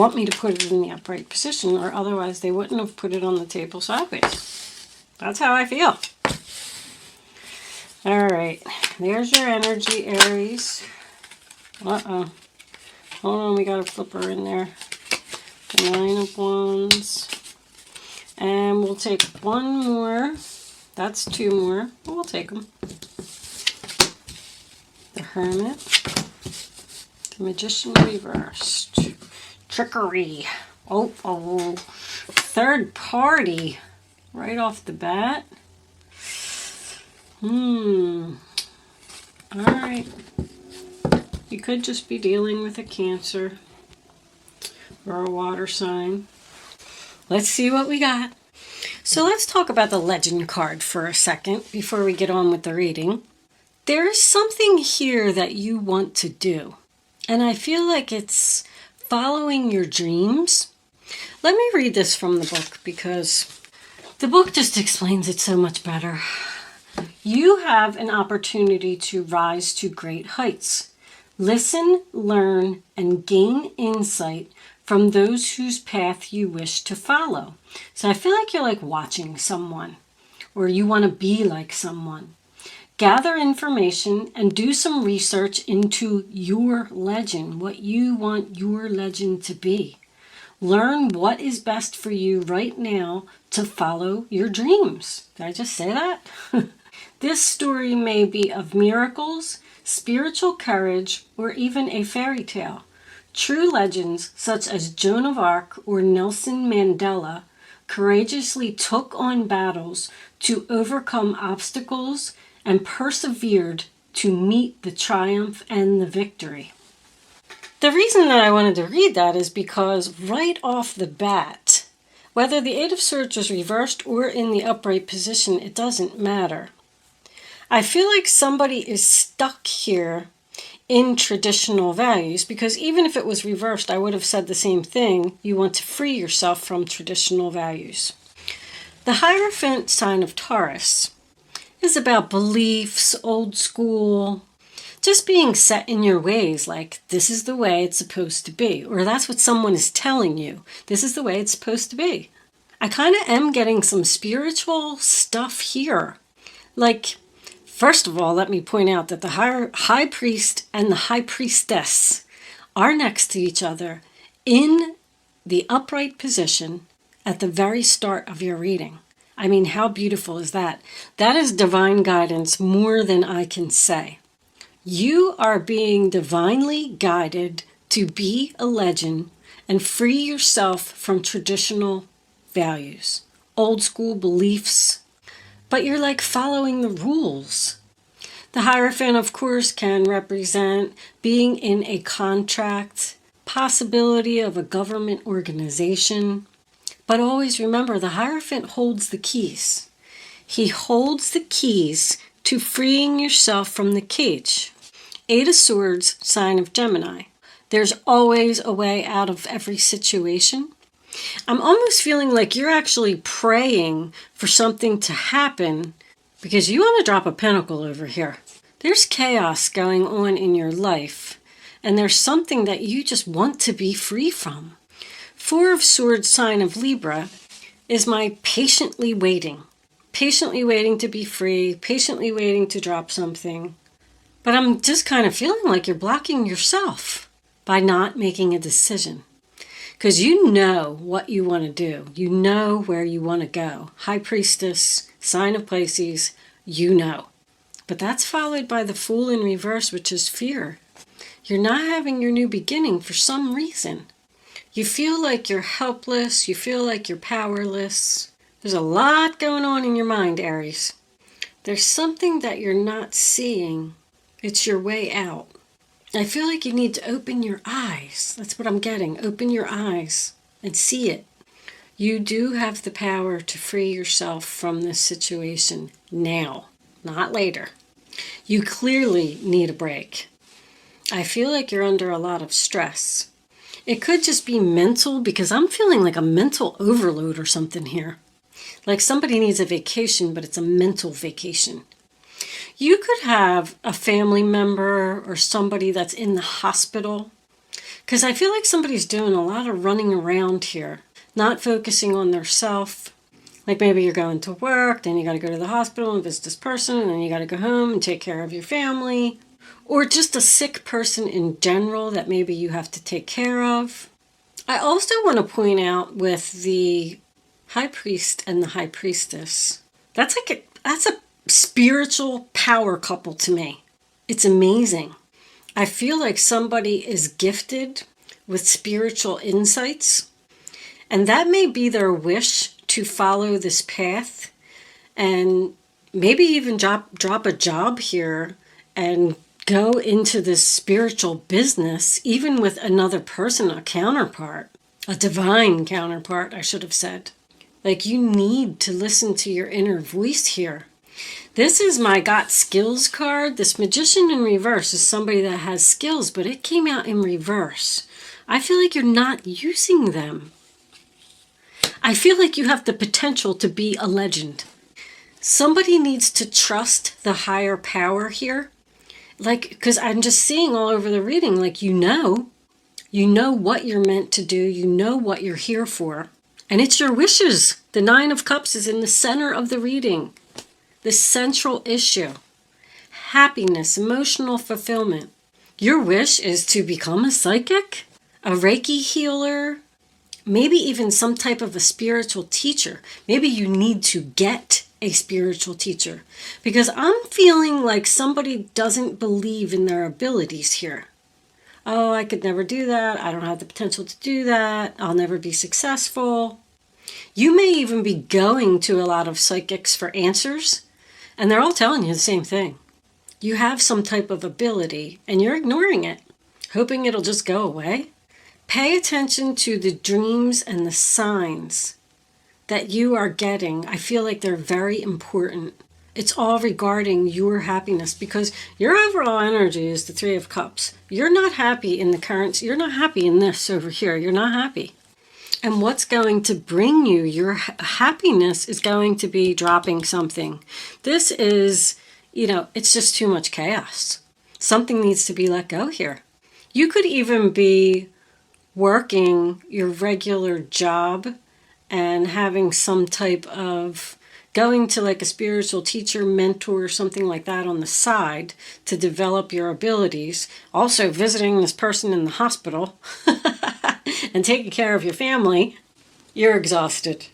Want me to put it in the upright position, or otherwise they wouldn't have put it on the table sideways. That's how I feel. All right, there's your energy, Aries. Uh-oh. Hold on, we got a flipper in there. The 9 of Wands. And we'll take one more. That's 2 more. We'll take them. The Hermit. The Magician reversed. Trickery. Oh. Third party. Right off the bat. Alright. You could just be dealing with a Cancer or a water sign. Let's see what we got. So let's talk about the Legend card for a second before we get on with the reading. There is something here that you want to do. And I feel like it's following your dreams. Let me read this from the book because the book just explains it so much better. You have an opportunity to rise to great heights. Listen, learn, and gain insight from those whose path you wish to follow. So I feel like you're like watching someone, or you want to be like someone. Gather information and do some research into your legend, what you want your legend to be. Learn what is best for you right now to follow your dreams. Did I just say that? This story may be of miracles, spiritual courage, or even a fairy tale. True legends, such as Joan of Arc or Nelson Mandela, courageously took on battles to overcome obstacles and persevered to meet the triumph and the victory. The reason that I wanted to read that is because right off the bat, whether the Eight of Swords is reversed or in the upright position, it doesn't matter. I feel like somebody is stuck here in traditional values, because even if it was reversed, I would have said the same thing. You want to free yourself from traditional values. The Hierophant sign of Taurus is about beliefs, old school, just being set in your ways, like this is the way it's supposed to be, or that's what someone is telling you. This is the way it's supposed to be. I kind of am getting some spiritual stuff here. Like, first of all, let me point out that the high priest and the high priestess are next to each other in the upright position at the very start of your reading. I mean, how beautiful is that? That is divine guidance more than I can say. You are being divinely guided to be a legend and free yourself from traditional values, old school beliefs, but you're like following the rules. The Hierophant, of course, can represent being in a contract, possibility of a government organization. But always remember, the Hierophant holds the keys. He holds the keys to freeing yourself from the cage. Eight of Swords, sign of Gemini. There's always a way out of every situation. I'm almost feeling like you're actually praying for something to happen because you want to drop a pentacle over here. There's chaos going on in your life, and there's something that you just want to be free from. Four of Swords, sign of Libra, is my patiently waiting to be free, patiently waiting to drop something. But I'm just kind of feeling like you're blocking yourself by not making a decision. Because you know what you want to do. You know where you want to go. High Priestess, sign of Pisces, you know. But that's followed by the Fool in reverse, which is fear. You're not having your new beginning for some reason. You feel like you're helpless. You feel like you're powerless. There's a lot going on in your mind, Aries. There's something that you're not seeing. It's your way out. I feel like you need to open your eyes. That's what I'm getting. Open your eyes and see it. You do have the power to free yourself from this situation now, not later. You clearly need a break. I feel like you're under a lot of stress. It could just be mental, because I'm feeling like a mental overload or something here. Like somebody needs a vacation, but it's a mental vacation. You could have a family member or somebody that's in the hospital, Because I feel like somebody's doing a lot of running around here, not focusing on their self. Like maybe you're going to work, then you got to go to the hospital and visit this person, and then you got to go home and take care of your family. Or just a sick person in general that maybe you have to take care of. I also want to point out with the High Priest and the High Priestess, that's a spiritual power couple to me. It's amazing. I feel like somebody is gifted with spiritual insights, and that may be their wish to follow this path and maybe even drop a job here and go into this spiritual business, even with another person, a counterpart, a divine counterpart, I should have said. Like, you need to listen to your inner voice here. This is my Got Skills card. This Magician in reverse is somebody that has skills, but it came out in reverse. I feel like you're not using them. I feel like you have the potential to be a legend. Somebody needs to trust the higher power here. Like, because I'm just seeing all over the reading, like, you know what you're meant to do. You know what you're here for. And it's your wishes. The Nine of Cups is in the center of the reading. The central issue. Happiness, emotional fulfillment. Your wish is to become a psychic, a Reiki healer, maybe even some type of a spiritual teacher. Maybe you need to get a spiritual teacher, because I'm feeling like somebody doesn't believe in their abilities here. Oh, I could never do that. I don't have the potential to do that. I'll never be successful. You may even be going to a lot of psychics for answers, and they're all telling you the same thing. You have some type of ability, and you're ignoring it, hoping it'll just go away. Pay attention to the dreams and the signs that you are getting. I feel like they're very important. It's all regarding your happiness, because your overall energy is the Three of Cups. You're not happy in the currents. You're not happy in this over here. You're not happy. And what's going to bring you your happiness is going to be dropping something. This is, it's just too much chaos. Something needs to be let go here. You could even be working your regular job and having some type of going to like a spiritual teacher, mentor, or something like that on the side to develop your abilities. Also visiting this person in the hospital and taking care of your family. You're exhausted.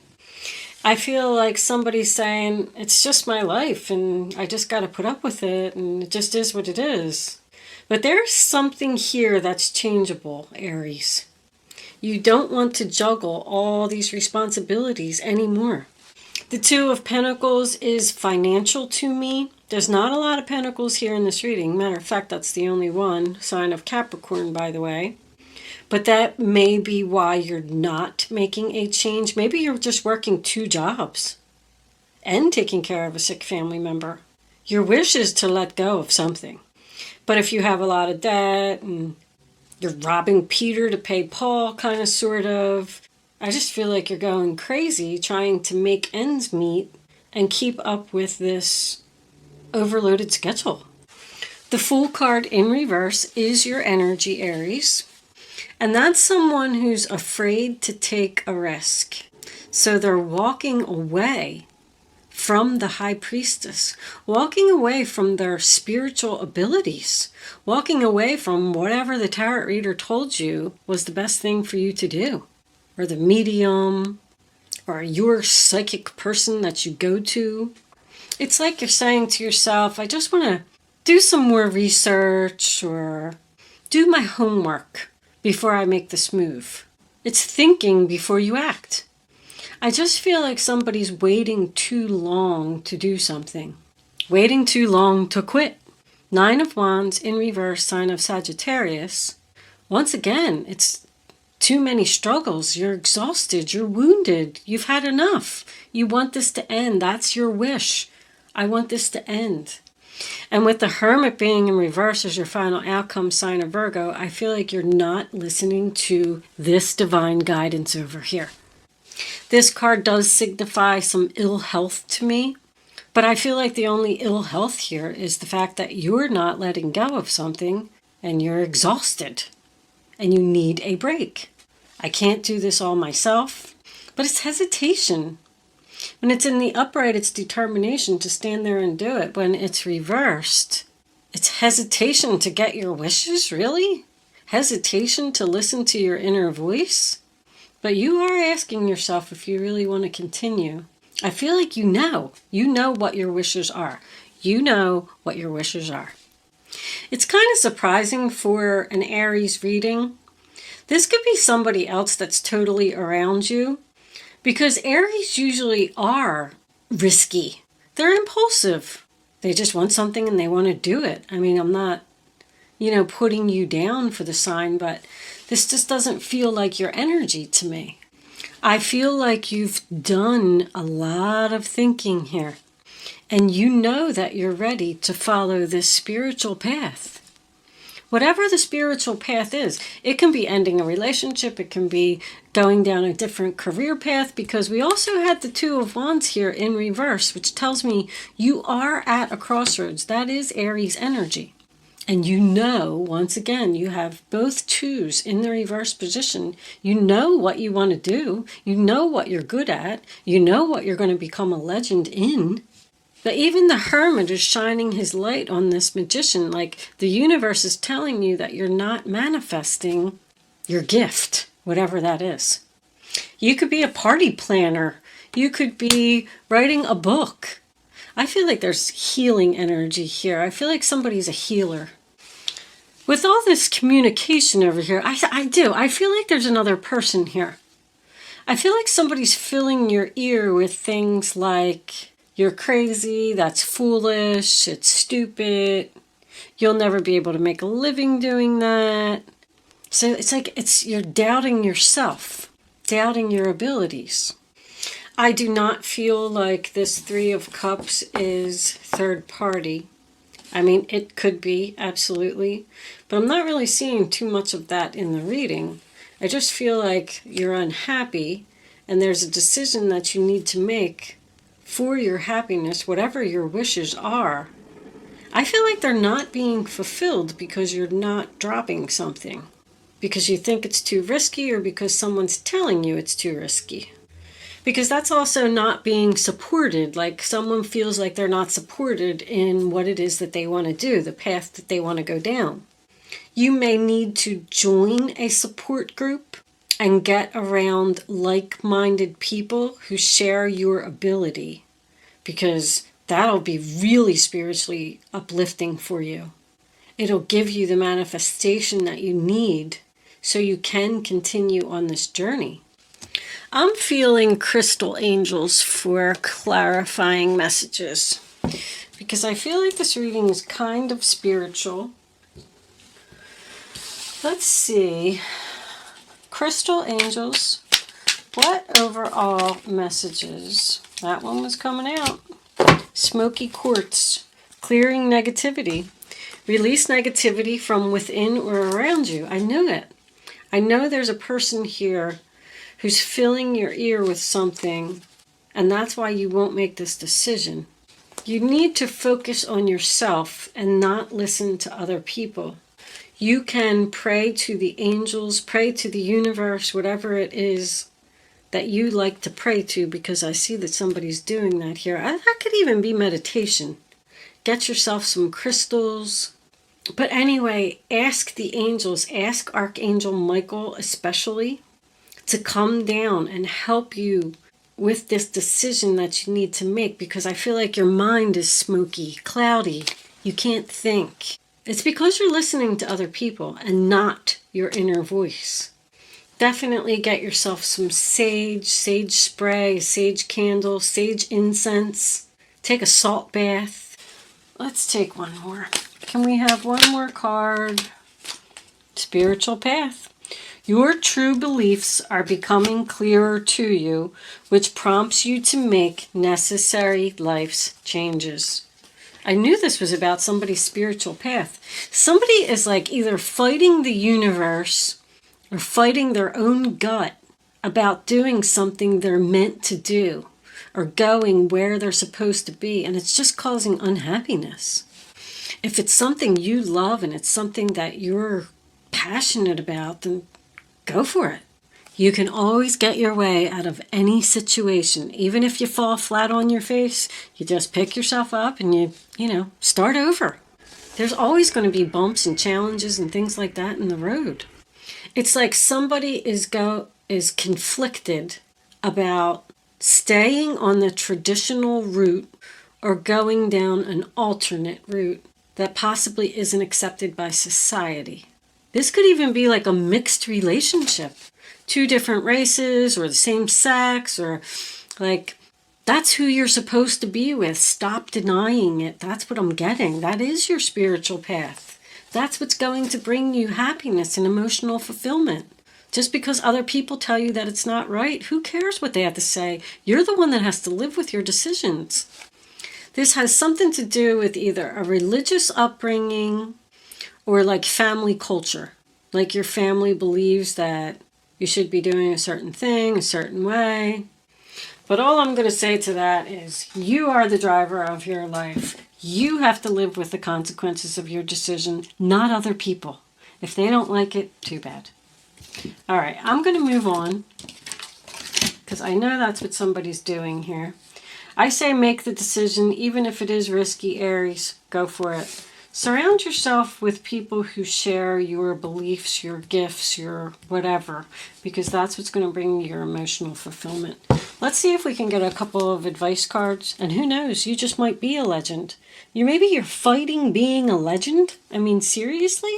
I feel like somebody's saying, it's just my life and I just got to put up with it and it just is what it is. But there's something here that's changeable, Aries. You don't want to juggle all these responsibilities anymore. The Two of Pentacles is financial to me. There's not a lot of pentacles here in this reading. Matter of fact, that's the only one. Sign of Capricorn, by the way. But that may be why you're not making a change. Maybe you're just working 2 jobs and taking care of a sick family member. Your wish is to let go of something. But if you have a lot of debt and you're robbing Peter to pay Paul, kind of, sort of, I just feel like you're going crazy trying to make ends meet and keep up with this overloaded schedule. The Fool card in reverse is your energy, Aries. And that's someone who's afraid to take a risk. So they're walking away from the High Priestess, walking away from their spiritual abilities, walking away from whatever the tarot reader told you was the best thing for you to do, or the medium, or your psychic person that you go to. It's like you're saying to yourself, I just want to do some more research or do my homework before I make this move. It's thinking before you act. I just feel like somebody's waiting too long to do something. Waiting too long to quit. 9 of Wands in reverse, sign of Sagittarius. Once again, it's too many struggles. You're exhausted. You're wounded. You've had enough. You want this to end. That's your wish. I want this to end. And with the Hermit being in reverse as your final outcome, sign of Virgo, I feel like you're not listening to this divine guidance over here. This card does signify some ill health to me, but I feel like the only ill health here is the fact that you're not letting go of something and you're exhausted. and you need a break. I can't do this all myself, but it's hesitation. When it's in the upright, it's determination to stand there and do it. When it's reversed, it's hesitation to get your wishes, really? Hesitation to listen to your inner voice? But you are asking yourself if you really want to continue. I feel like you know what your wishes are. You know what your wishes are. It's kind of surprising for an Aries reading. This could be somebody else that's totally around you, because Aries usually are risky. They're impulsive. They just want something and they want to do it. I mean, I'm not, putting you down for the sign, but this just doesn't feel like your energy to me. I feel like you've done a lot of thinking here, and you know that you're ready to follow this spiritual path. Whatever the spiritual path is, it can be ending a relationship, it can be going down a different career path, because we also had the Two of Wands here in reverse, which tells me you are at a crossroads. That is Aries energy. And once again, you have both twos in the reverse position. You know what you want to do. You know what you're good at. You know what you're going to become a legend in. But even the Hermit is shining his light on this Magician. Like, the universe is telling you that you're not manifesting your gift, whatever that is. You could be a party planner. You could be writing a book. I feel like there's healing energy here. I feel like somebody's a healer. With all this communication over here, I do. I feel like there's another person here. I feel like somebody's filling your ear with things like, you're crazy, that's foolish, it's stupid, you'll never be able to make a living doing that. So it's like you're doubting yourself, doubting your abilities. I do not feel like this Three of Cups is third party. I mean, it could be, absolutely, but I'm not really seeing too much of that in the reading. I just feel like you're unhappy, and there's a decision that you need to make for your happiness, whatever your wishes are. I feel like they're not being fulfilled because you're not dropping something, because you think it's too risky, or because someone's telling you it's too risky. Because that's also not being supported. Like, someone feels like they're not supported in what it is that they want to do, the path that they want to go down. You may need to join a support group and get around like-minded people who share your ability, because that'll be really spiritually uplifting for you. It'll give you the manifestation that you need so you can continue on this journey. I'm feeling crystal angels for clarifying messages, because I feel like this reading is kind of spiritual. Let's see. Crystal angels, what overall messages? That one was coming out. Smoky quartz, clearing negativity. Release negativity from within or around you. I knew it. I know there's a person here who's filling your ear with something, and that's why you won't make this decision. You need to focus on yourself and not listen to other people. You can pray to the angels, pray to the universe, whatever it is that you like to pray to, because I see that somebody's doing that here. That could even be meditation. Get yourself some crystals. But anyway, ask the angels, ask Archangel Michael especially, to come down and help you with this decision that you need to make, because I feel like your mind is smoky, cloudy. You can't think. It's because you're listening to other people and not your inner voice. Definitely get yourself some sage spray, sage candle, sage incense. Take a salt bath. Let's take one more. Can we have one more card? Spiritual path. Your true beliefs are becoming clearer to you, which prompts you to make necessary life's changes. I knew this was about somebody's spiritual path. Somebody is like either fighting the universe or fighting their own gut about doing something they're meant to do or going where they're supposed to be, and it's just causing unhappiness. If it's something you love and it's something that you're passionate about, then go for it. You can always get your way out of any situation. Even if you fall flat on your face, you just pick yourself up and you start over. There's always going to be bumps and challenges and things like that in the road. It's like somebody is conflicted about staying on the traditional route or going down an alternate route that possibly isn't accepted by society. This could even be like a mixed relationship. 2 different races or the same sex, or like that's who you're supposed to be with. Stop denying it. That's what I'm getting. That is your spiritual path. That's what's going to bring you happiness and emotional fulfillment. Just because other people tell you that it's not right, who cares what they have to say? You're the one that has to live with your decisions. This has something to do with either a religious upbringing or like family culture. Like your family believes that you should be doing a certain thing, a certain way. But all I'm going to say to that is you are the driver of your life. You have to live with the consequences of your decision, not other people. If they don't like it, too bad. All right, I'm going to move on because I know that's what somebody's doing here. I say make the decision, even if it is risky, Aries. Go for it. Surround yourself with people who share your beliefs, your gifts, your whatever, because that's what's going to bring you your emotional fulfillment. Let's see if we can get a couple of advice cards. And who knows, you just might be a legend. Maybe you're fighting being a legend? I mean, seriously?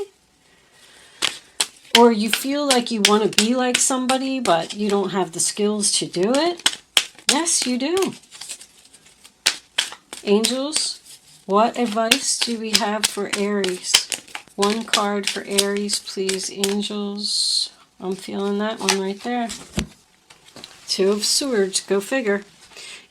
Or you feel like you want to be like somebody, but you don't have the skills to do it? Yes, you do. Angels, what advice do we have for Aries? 1 card for Aries, please, angels. I'm feeling that one right there. 2 of Swords, go figure.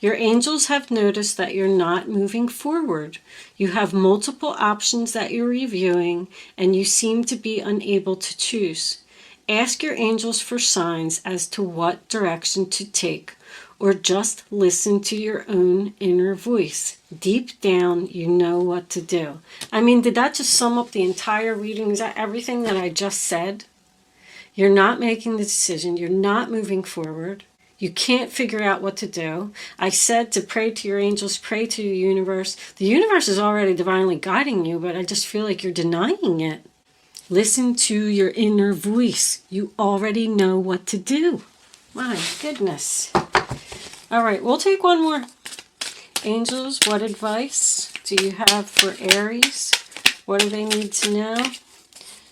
Your angels have noticed that you're not moving forward. You have multiple options that you're reviewing, and you seem to be unable to choose. Ask your angels for signs as to what direction to take, or just listen to your own inner voice. Deep down, you know what to do. I mean, did that just sum up the entire reading? Is that everything that I just said? You're not making the decision. You're not moving forward. You can't figure out what to do. I said to pray to your angels, pray to your universe. The universe is already divinely guiding you, but I just feel like you're denying it. Listen to your inner voice. You already know what to do. My goodness. All right, we'll take one more. Angels, what advice do you have for Aries? What do they need to know?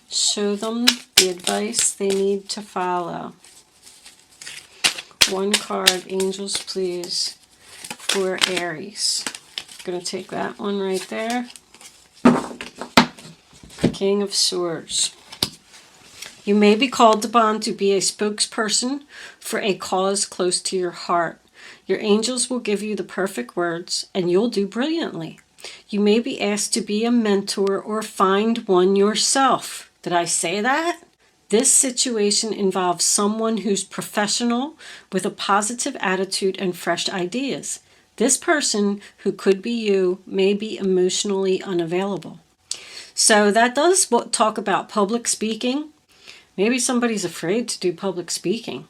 Show them the advice they need to follow. 1 card, angels, please, for Aries. I'm going to take that one right there. King of Swords. You may be called upon to be a spokesperson for a cause close to your heart. Your angels will give you the perfect words, and you'll do brilliantly. You may be asked to be a mentor or find one yourself. Did I say that? This situation involves someone who's professional with a positive attitude and fresh ideas. This person, who could be you, may be emotionally unavailable. So that does talk about public speaking. Maybe somebody's afraid to do public speaking.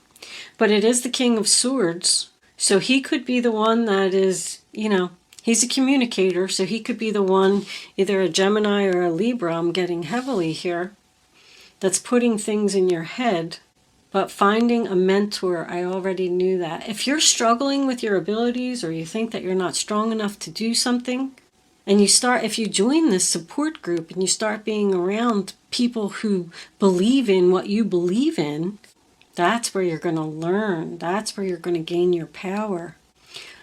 But it is the King of Swords. So he could be the one that is, he's a communicator. So he could be the one, either a Gemini or a Libra, I'm getting heavily here, that's putting things in your head. But finding a mentor, I already knew that. If you're struggling with your abilities or you think that you're not strong enough to do something, and if you join this support group and you start being around people who believe in what you believe in, that's where you're going to learn. That's where you're going to gain your power.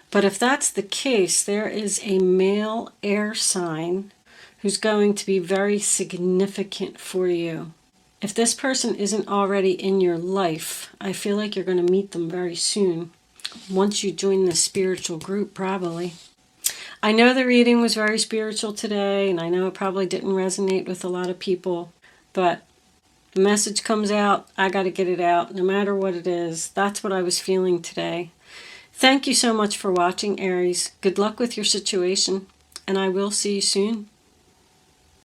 But if that's the case, there is a male air sign who's going to be very significant for you. If this person isn't already in your life, I feel like you're going to meet them very soon. Once you join the spiritual group, probably. I know the reading was very spiritual today, and I know it probably didn't resonate with a lot of people, but the message comes out, I got to get it out, no matter what it is. That's what I was feeling today. Thank you so much for watching, Aries. Good luck with your situation, and I will see you soon.